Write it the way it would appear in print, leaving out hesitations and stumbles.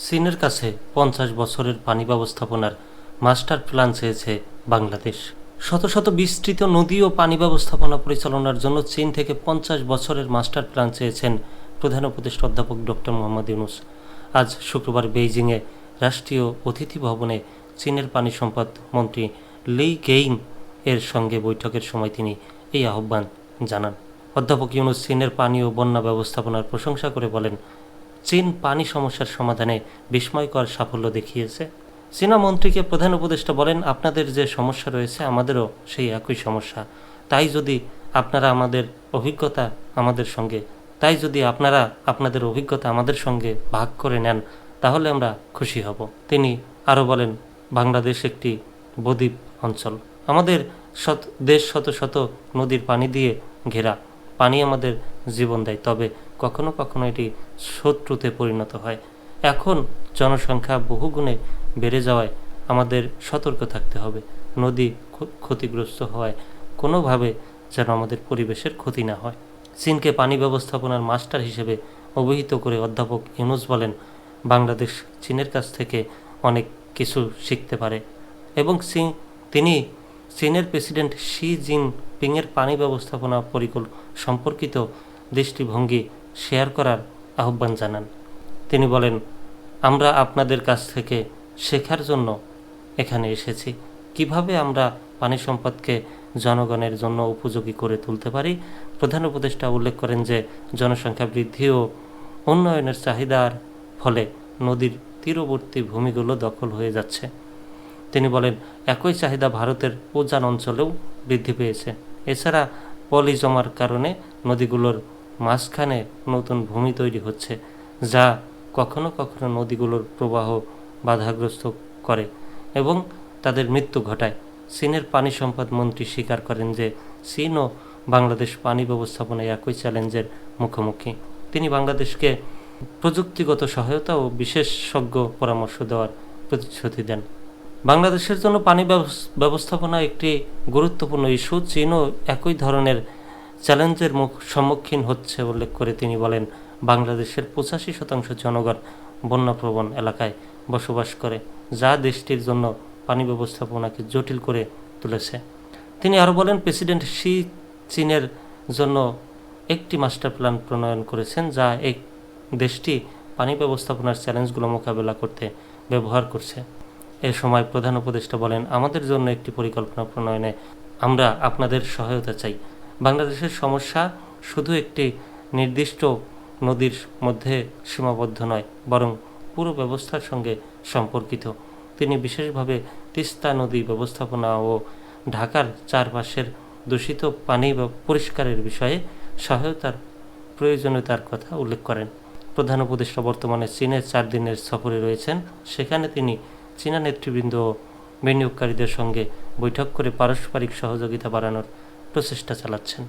চীনের কাছে 50 বছরের পানি ব্যবস্থাপনার মাস্টার প্ল্যান চেয়েছে বাংলাদেশ। শত শত বিস্তৃত নদী ও পানি ব্যবস্থাপনা পরিচালনার জন্য চীন থেকে 50 বছরের মাস্টার প্ল্যান চেয়েছেন প্রধান উপদেষ্টা অধ্যাপক ডক্টর মোহাম্মদ ইউনূস। আজ শুক্রবার বেইজিংয়ে রাষ্ট্রীয় অতিথি ভবনে চীনের পানি সম্পদ মন্ত্রী লি কেইং এর সঙ্গে বৈঠকের সময় তিনি এই আহ্বান জানান। অধ্যাপক ইউনূস চীনের পানি ও বন্যা ব্যবস্থাপনার প্রশংসা করে বলেন, চীন পানি সমস্যার সমাধানে বিস্ময়কর সাফল্য দেখিয়েছে। চীনা মন্ত্রীকে প্রধান উপদেষ্টা বলেন, আপনাদের যে সমস্যা রয়েছে আমাদেরও সেই একই সমস্যা। তাই যদি আপনারা আপনাদের অভিজ্ঞতা আমাদের সঙ্গে ভাগ করে নেন তাহলে আমরা খুশি হব। তিনি আরও বলেন, বাংলাদেশ একটি বদ্বীপ অঞ্চল। আমাদের দেশ শত শত নদীর পানি দিয়ে ঘেরা। পানি আমাদের জীবন দেয়, তবে কখনো কখনো এটি শত্রুতে পরিণত হয়। এখন জনসংখ্যা বহুগুণে বেড়ে যাওয়ায় আমাদের সতর্ক থাকতে হবে। নদী ক্ষতিগ্রস্ত হওয়ায় কোনোভাবে যেন আমাদের পরিবেশের ক্ষতি না হয়। চীনকে পানি ব্যবস্থাপনার মাস্টার হিসেবে অভিহিত করে অধ্যাপক ইউনূস বলেন, বাংলাদেশ চীনের কাছ থেকে অনেক কিছু শিখতে পারে এবং তিনি চীনের প্রেসিডেন্ট শি জিনপিংয়ের পানি ব্যবস্থাপনা সম্পর্কিত দৃষ্টিভঙ্গি শেয়ার করার আহ্বান জানান। তিনি বলেন, আমরা আপনাদের কাছ থেকে শেখার জন্য এখানে এসেছি। কিভাবে আমরা পানি সম্পদকে জনগণের জন্য উপযোগী করে তুলতে পারি। প্রধান উপদেষ্টা উল্লেখ করেন যে জনসংখ্যা বৃদ্ধি ও উন্নয়নের চাহিদার ফলে নদীর তীরবর্তী ভূমিগুলো দখল হয়ে যাচ্ছে। তিনি বলেন, একই চাহিদা ভারতের উজান অঞ্চলেও বৃদ্ধি পেয়েছে। এছাড়া পলি জমার কারণে নদীগুলোর মাঝখানে নতুন ভূমি তৈরি হচ্ছে, যা কখনো কখনো নদীগুলোর প্রবাহ বাধাগ্রস্ত করে এবং তাদের মৃত্যু ঘটায়। চীনের পানি সম্পদ মন্ত্রী স্বীকার করেন যে চীন ও বাংলাদেশ পানি ব্যবস্থাপনায় একই চ্যালেঞ্জের মুখোমুখি। তিনি বাংলাদেশকে প্রযুক্তিগত সহায়তা ও বিশেষজ্ঞ পরামর্শ দেওয়ার প্রতিশ্রুতি দেন। বাংলাদেশের জন্য পানি ব্যবস্থাপনা একটি গুরুত্বপূর্ণ ইস্যু। চীনও একই ধরনের চ্যালেঞ্জের সম্মুখীন হচ্ছে উল্লেখ করে তিনি বলেন, বাংলাদেশের 85% জনগণ বন্যাপ্রবণ এলাকায় বসবাস করে, যা দেশটির জন্য পানি ব্যবস্থাপনাকে জটিল করে তুলেছে। তিনি আরও বলেন, প্রেসিডেন্ট শি চীনের জন্য একটি মাস্টার প্ল্যান প্রণয়ন করেছেন, যা এই দেশটি পানি ব্যবস্থাপনার চ্যালেঞ্জগুলো মোকাবেলা করতে ব্যবহার করছে। এ সময় প্রধান উপদেষ্টা বলেন, আমাদের জন্য একটি পরিকল্পনা প্রণয়নে আমরা আপনাদের সহায়তা চাই। বাংলাদেশের সমস্যা শুধু একটি নির্দিষ্ট নদীর মধ্যে সীমাবদ্ধ নয়, বরং পুরো ব্যবস্থার সঙ্গে সম্পর্কিত। তিনি বিশেষভাবে তিস্তা নদী ব্যবস্থাপনা ও ঢাকার চারপাশের দূষিত পানি পরিষ্কারের বিষয়ে সহায়তার প্রয়োজনীয়তার কথা উল্লেখ করেন। প্রধান উপদেষ্টা বর্তমানে চীনের 4 দিনের সফরে রয়েছেন। সেখানে তিনি চীনা নেতৃবৃন্দ ও বিনিয়োগকারীদের সঙ্গে বৈঠক করে পারস্পরিক সহযোগিতা বাড়ানোর প্রচেষ্টা চালাচ্ছেন।